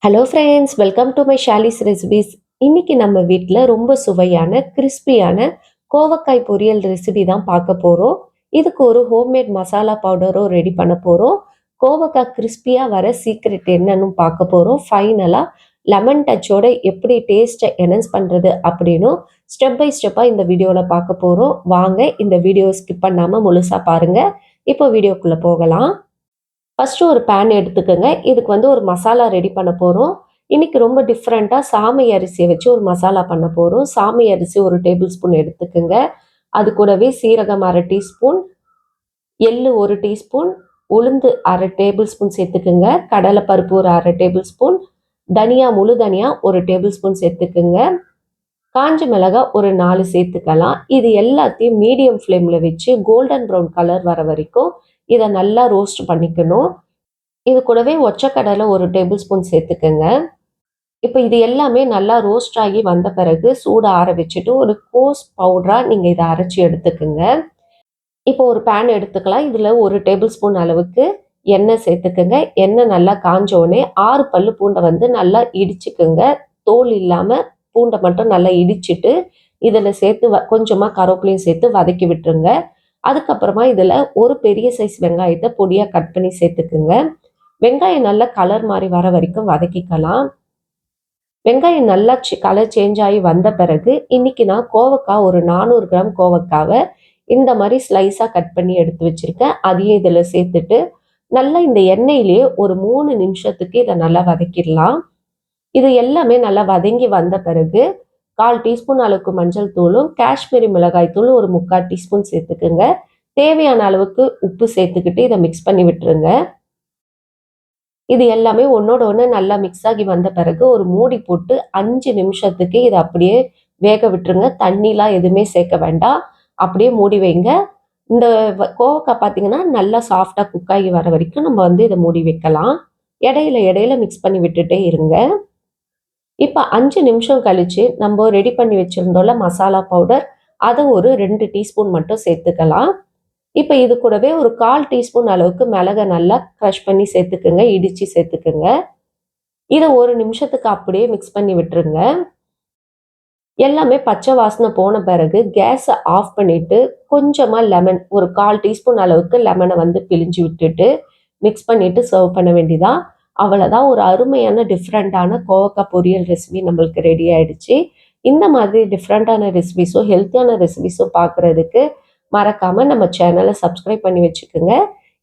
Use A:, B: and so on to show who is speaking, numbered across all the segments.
A: Hello friends, welcome to my Shali's recipes. இன்னைக்கு நம்ம வீட்டில் ரொம்ப சுவையான கிறிஸ்பியான கோவக்காய் பொரியல் ரெசிபி தான் பார்க்க போகிறோம். இதுக்கு ஒரு ஹோம்மேட் மசாலா பவுடரும் ரெடி பண்ண போகிறோம். கோவக்காய் கிறிஸ்பியாக வர சீக்ரெட் என்னன்னு பார்க்க போகிறோம். ஃபைனலாக லெமன் டச்சோட எப்படி டேஸ்ட்டை என்ஹான்ஸ் பண்ணுறது அப்படின்னும் ஸ்டெப் பை ஸ்டெப்பாக இந்த வீடியோவில் பார்க்க போகிறோம். வாங்க இந்த வீடியோ ஸ்கிப் பண்ணாமல் முழுசாக பாருங்கள். இப்போ வீடியோக்குள்ளே போகலாம். ஃபஸ்ட்டு ஒரு பேன் எடுத்துக்கோங்க. இதுக்கு ஒரு மசாலா ரெடி பண்ண போகிறோம். இன்றைக்கி ரொம்ப டிஃப்ரெண்ட்டாக சாமை அரிசியை வச்சு ஒரு மசாலா பண்ண போகிறோம். சாமை அரிசி ஒரு டேபிள் ஸ்பூன் எடுத்துக்கோங்க. அது கூடவே சீரகம் அரை டீஸ்பூன், எள்ளு ஒரு டீஸ்பூன், உளுந்து அரை டேபிள் ஸ்பூன் சேர்த்துக்குங்க. கடலைப்பருப்பு ஒரு அரை டேபிள் ஸ்பூன், தனியா முழு தனியா ஒரு டேபிள் ஸ்பூன் சேர்த்துக்குங்க. காஞ்ச மிளகாய் ஒரு 4 சேர்த்துக்கலாம். இது எல்லாத்தையும் மீடியம் ஃப்ளேமில் வச்சு கோல்டன் ப்ரௌன் கலர் வர வரைக்கும் இதை நல்லா ரோஸ்ட் பண்ணிக்கணும். இது கூடவே ஒச்சக்கடலை ஒரு டேபிள் ஸ்பூன் சேர்த்துக்கோங்க. இப்போ இது எல்லாமே நல்லா ரோஸ்ட் ஆகி வந்த பிறகு சூடு ஆற வச்சுட்டு ஒரு கோஸ் பவுடராக நீங்கள் இதை அரைச்சி எடுத்துக்கோங்க. இப்போ ஒரு பேன் எடுத்துக்கலாம். இதில் ஒரு டேபிள் ஸ்பூன் அளவுக்கு எண்ணெய் சேர்த்துக்கோங்க. எண்ணெய் நல்லா காஞ்சோடனே 6 பல்லு பூண்டை நல்லா இடிச்சுக்குங்க. தோல் இல்லாமல் பூண்டை மட்டும் நல்லா இடிச்சிட்டு இதில் சேர்த்து கொஞ்சமாக கருவேப்பிலையும் சேர்த்து வதக்கி விட்டுருங்க. அதுக்கப்புறமா இதில் ஒரு பெரிய சைஸ் வெங்காயத்தை பொடியாக கட் பண்ணி சேர்த்துக்குங்க. வெங்காயம் நல்லா கலர் மாதிரி வர வரைக்கும் வதக்கிக்கலாம். வெங்காயம் நல்லா கலர் சேஞ்ச் ஆகி வந்த பிறகு இன்னைக்கு நான் கோவக்காய் ஒரு 400 கிராம் கோவக்காவை இந்த மாதிரி ஸ்லைஸாக கட் பண்ணி எடுத்து வச்சுருக்கேன். அதையும் இதில் சேர்த்துட்டு நல்லா இந்த எண்ணெயிலேயே ஒரு 3 நிமிஷத்துக்கு இதை நல்லா வதக்கிடலாம். இது எல்லாமே நல்லா வதங்கி வந்த பிறகு 1/4 டீஸ்பூன் அளவுக்கு மஞ்சள் தூளும் காஷ்மீரி மிளகாய் தூள் ஒரு 3/4 டீஸ்பூன் சேர்த்துக்குங்க. தேவையான அளவுக்கு உப்பு சேர்த்துக்கிட்டு இதை மிக்ஸ் பண்ணி விட்டுருங்க. இது எல்லாமே ஒன்னோட ஒன்று நல்லா மிக்ஸ் ஆகி வந்த பிறகு ஒரு மூடி போட்டு 5 நிமிஷத்துக்கு இதை அப்படியே வேக விட்டுருங்க. தண்ணிலாம் எதுவுமே சேர்க்க வேண்டாம். அப்படியே மூடி வைங்க. இந்த கோவக்காய் பார்த்தீங்கன்னா நல்லா சாஃப்டாக குக் ஆகி வர வரைக்கும் நம்ம இதை மூடி வைக்கலாம். இடையில இடையில மிக்ஸ் பண்ணி விட்டுட்டே இருங்க. இப்போ 5 நிமிஷம் கழிச்சு நம்ம ரெடி பண்ணி வச்சிருந்தோம்ல மசாலா பவுடர், அதை ஒரு 2 டீஸ்பூன் மட்டும் சேர்த்துக்கலாம். இப்போ இது கூடவே ஒரு 1/4 டீஸ்பூன் அளவுக்கு மிளகை நல்லா க்ரஷ் பண்ணி சேர்த்துக்குங்க, இடித்து சேர்த்துக்குங்க. இதை ஒரு நிமிஷத்துக்கு அப்படியே மிக்ஸ் பண்ணி விட்டுருங்க. எல்லாமே பச்சை வாசனை போன பிறகு கேஸை ஆஃப் பண்ணிவிட்டு கொஞ்சமாக லெமன் ஒரு 1/4 டீஸ்பூன் அளவுக்கு லெமனை பிழிஞ்சு விட்டுட்டு மிக்ஸ் பண்ணிவிட்டு சர்வ் பண்ண வேண்டியதான். அவ்வளோதான், ஒரு அருமையான டிஃப்ரெண்ட்டான கோவக்காய் பொரியல் ரெசிபி நம்மளுக்கு ரெடி ஆகிடுச்சு. இந்த மாதிரி டிஃப்ரெண்ட்டான ரெசிபிஸும் ஹெல்த்தியான ரெசிபிஸும் பார்க்குறதுக்கு மறக்காமல் நம்ம சேனலை சப்ஸ்கிரைப் பண்ணி வச்சுக்கோங்க.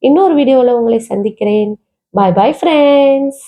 A: இன்னொரு வீடியோவில் உங்களை சந்திக்கிறேன். பாய் பாய் ஃப்ரெண்ட்ஸ்.